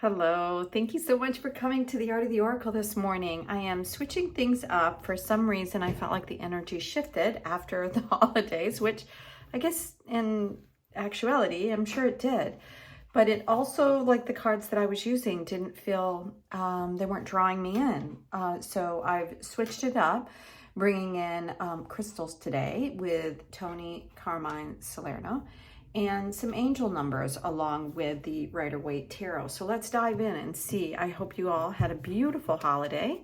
Hello, thank you so much for coming to the Art of the Oracle this morning. I am switching things up. For some reason, I felt like the energy shifted after the holidays, which I guess in actuality, I'm sure it did. But it also, like the cards that I was using, didn't feel, they weren't drawing me in. So I've switched it up, bringing in crystals today with Toni, Carmine, Salerno, and some angel numbers along with the Rider-Waite Tarot. So let's dive in and see. I hope you all had a beautiful holiday.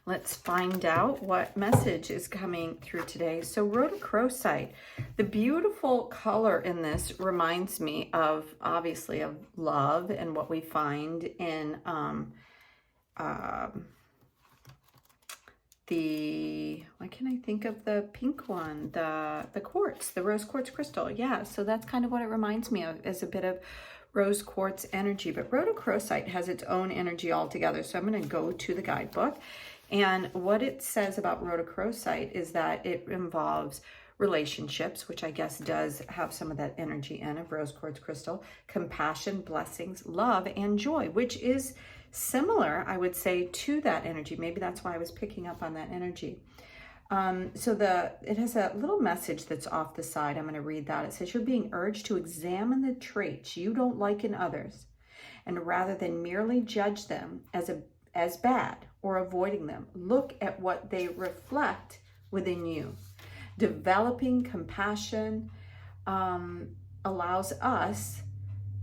Let's find out what message is coming through today. So rhodochrosite, the beautiful color in this reminds me of, obviously, of love and what we find in why can't I think of the pink one, the quartz, the rose quartz crystal. Yeah, so that's kind of what it reminds me of, is a bit of rose quartz energy. But rhodochrosite has its own energy altogether. So I'm going to go to the guidebook. And what it says about rhodochrosite is that it involves relationships, which I guess does have some of that energy in of rose quartz crystal, compassion, blessings, love, and joy, which is similar, I would say, to that energy. Maybe that's why I was picking up on that energy. It has a little message that's off the side. I'm going to read that. It says, you're being urged to examine the traits you don't like in others, and rather than merely judge them as bad or avoiding them, look at what they reflect within you. Developing compassion allows us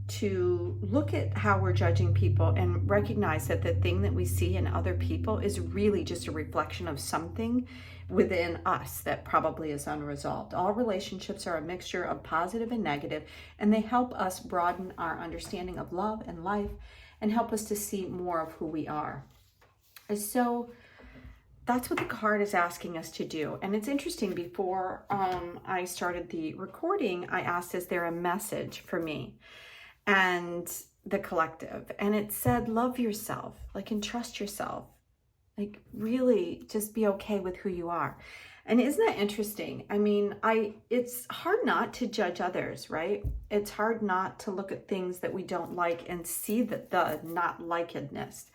to look at how we're judging people and recognize that the thing that we see in other people is really just a reflection of something within us that probably is unresolved. All relationships are a mixture of positive and negative, and they help us broaden our understanding of love and life and help us to see more of who we are. So that's what the card is asking us to do. And it's interesting, before I started the recording, I asked, is there a message for me and the collective? And it said, love yourself, and trust yourself, really just be okay with who you are. And isn't that interesting? I mean, it's hard not to judge others, right? It's hard not to look at things that we don't like and see the not likedness.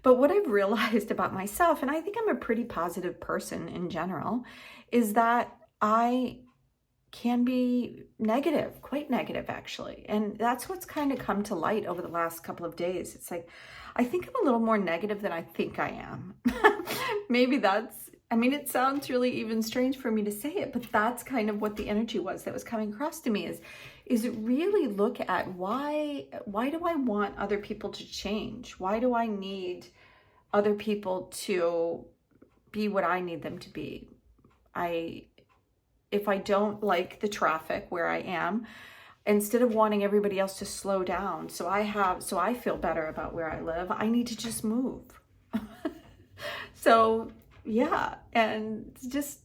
But what I've realized about myself, and I think I'm a pretty positive person in general, is that I can be negative, quite negative actually. And that's what's kind of come to light over the last couple of days. It's like, I think I'm a little more negative than I think I am. Maybe it sounds really even strange for me to say it, but that's kind of what the energy was that was coming across to me, is really look at why do I want other people to change? Why do I need other people to be what I need them to be? If I don't like the traffic where I am, instead of wanting everybody else to slow down so I feel better about where I live, I need to just move. So yeah, and just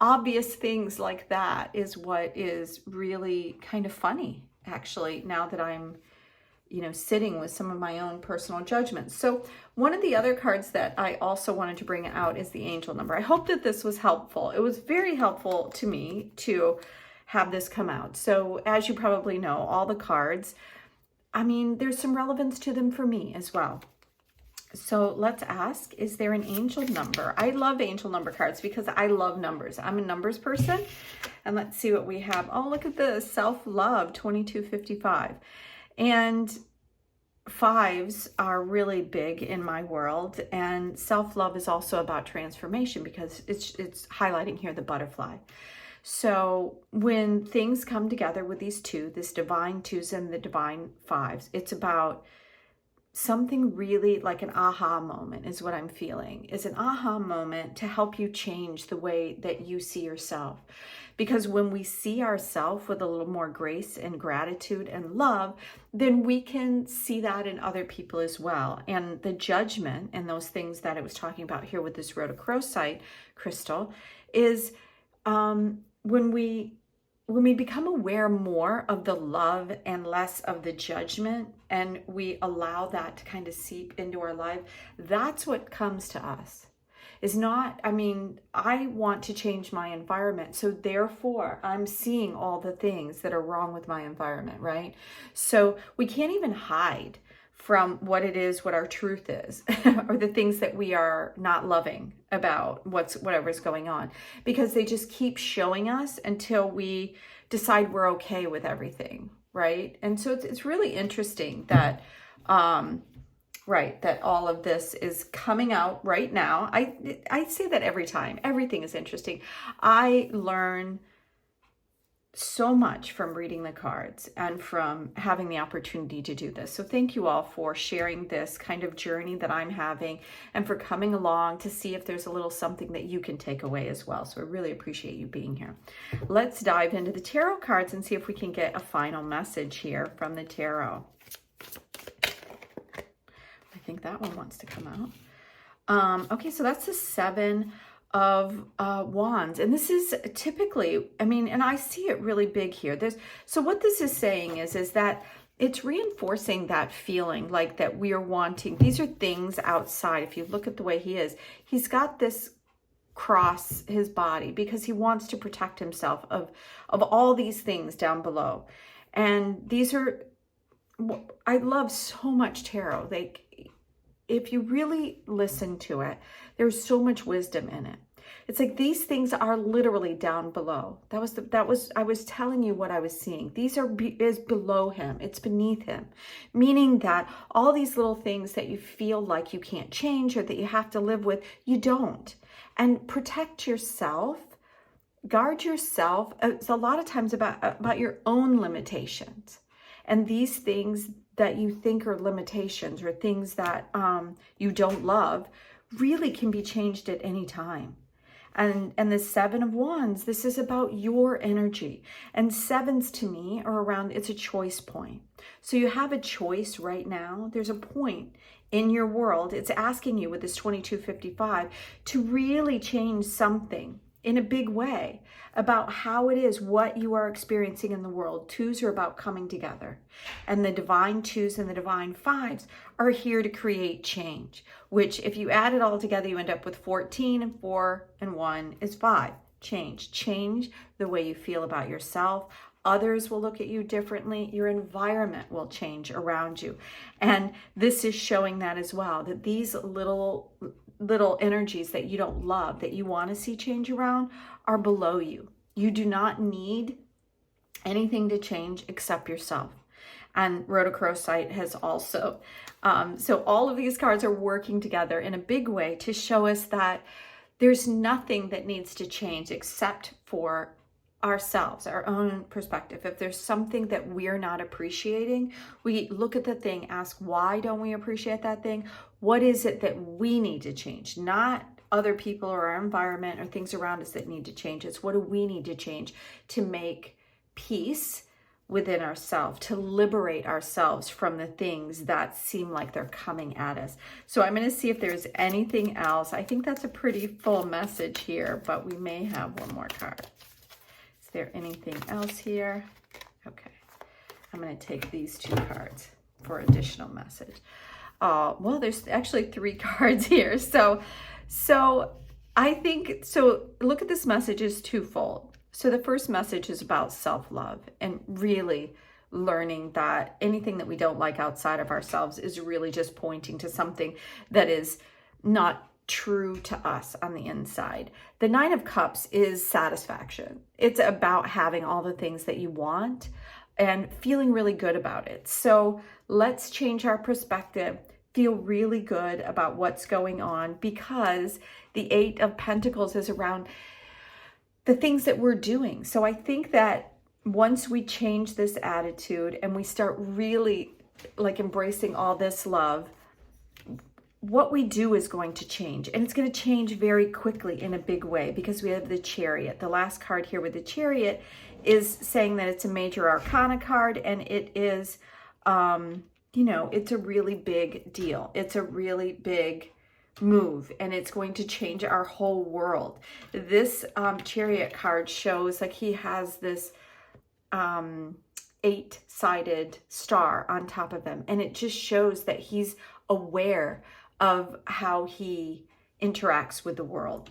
obvious things like that is what is really kind of funny, actually, now that I'm sitting with some of my own personal judgments. So one of the other cards that I also wanted to bring out is the angel number. I hope that this was helpful. It was very helpful to me to have this come out. So as you probably know, all the cards, there's some relevance to them for me as well. So let's ask, is there an angel number? I love angel number cards because I love numbers. I'm a numbers person. And let's see what we have. Oh, look at this, self-love, 2255. And fives are really big in my world, and self-love is also about transformation because it's highlighting here the butterfly. So when things come together with these two, this divine twos and the divine fives, it's about something really like an aha moment is what I'm feeling, is an aha moment to help you change the way that you see yourself. Because when we see ourselves with a little more grace and gratitude and love, then we can see that in other people as well. And the judgment and those things that I was talking about here with this rhodochrosite crystal is when we become aware more of the love and less of the judgment, and we allow that to kind of seep into our life, that's what comes to us. is not, I mean, I want to change my environment. So therefore, I'm seeing all the things that are wrong with my environment, right? So we can't even hide from what it is, what our truth is, or the things that we are not loving about whatever's going on, because they just keep showing us until we decide we're okay with everything, right? And so it's really interesting that, right, that all of this is coming out right now. I say that every time. Everything is interesting. I learn so much from reading the cards and from having the opportunity to do this. So thank you all for sharing this kind of journey that I'm having and for coming along to see if there's a little something that you can take away as well. So I really appreciate you being here. Let's dive into the tarot cards and see if we can get a final message here from the tarot. I think that one wants to come out. Okay, so that's the Seven of Wands, and this is typically, I mean, and I see it really big here. So what this is saying is that it's reinforcing that feeling like that we are wanting. These are things outside. If you look at the way he's got this cross his body because he wants to protect himself of all these things down below. And these are, I love so much tarot. If you really listen to it, there's so much wisdom in it. It's like these things are literally down below. I was telling you what I was seeing. These is below him. It's beneath him, meaning that all these little things that you feel like you can't change or that you have to live with, you don't. And protect yourself, guard yourself. It's a lot of times about your own limitations. And these things that you think are limitations or things that you don't love really can be changed at any time. And the Seven of Wands, this is about your energy. And sevens to me are around, it's a choice point. So you have a choice right now. There's a point in your world. It's asking you with this 2255 to really change something in a big way about how it is, what you are experiencing in the world. Twos are about coming together. And the divine twos and the divine fives are here to create change, which if you add it all together, you end up with 14, and 4 and 1 is 5. Change the way you feel about yourself. Others will look at you differently. Your environment will change around you. And this is showing that as well, that these little energies that you don't love, that you want to see change around, are below you. You do not need anything to change except yourself. And rhodochrosite has also, so all of these cards are working together in a big way to show us that there's nothing that needs to change except for ourselves, our own perspective. If there's something that we're not appreciating, we look at the thing, ask, why don't we appreciate that thing? What is it that we need to change? Not other people or our environment or things around us that need to change. It's what do we need to change to make peace within ourselves, to liberate ourselves from the things that seem like they're coming at us. So I'm going to see if there's anything else. I think that's a pretty full message here, but we may have one more card. Is there anything else here? Okay. I'm going to take these two cards for additional message. Well, there's actually 3 cards here. So I think, so look at this message as twofold. So the first message is about self-love and really learning that anything that we don't like outside of ourselves is really just pointing to something that is not true to us on the inside. The Nine of Cups is satisfaction. It's about having all the things that you want and feeling really good about it. So let's change our perspective, feel really good about what's going on, because the Eight of Pentacles is around the things that we're doing. So I think that once we change this attitude and we start really like embracing all this love, what we do is going to change, and it's going to change very quickly in a big way, because we have the Chariot. The last card here with the Chariot is saying that it's a major arcana card, and it is, you know, it's a really big deal. It's a really big move, and it's going to change our whole world. This Chariot card shows like he has this 8-sided star on top of him, and it just shows that he's aware of how he interacts with the world.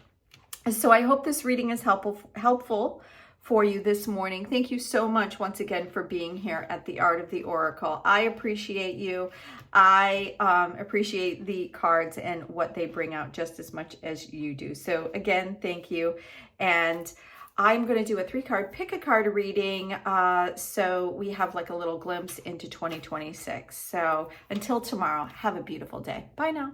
So I hope this reading is helpful for you this morning. Thank you so much once again for being here at the Art of the Oracle. I appreciate you. I appreciate the cards and what they bring out just as much as you do. So again, thank you. And I'm going to do a 3-card pick a card reading, so we have like a little glimpse into 2026. So until tomorrow, have a beautiful day. Bye now.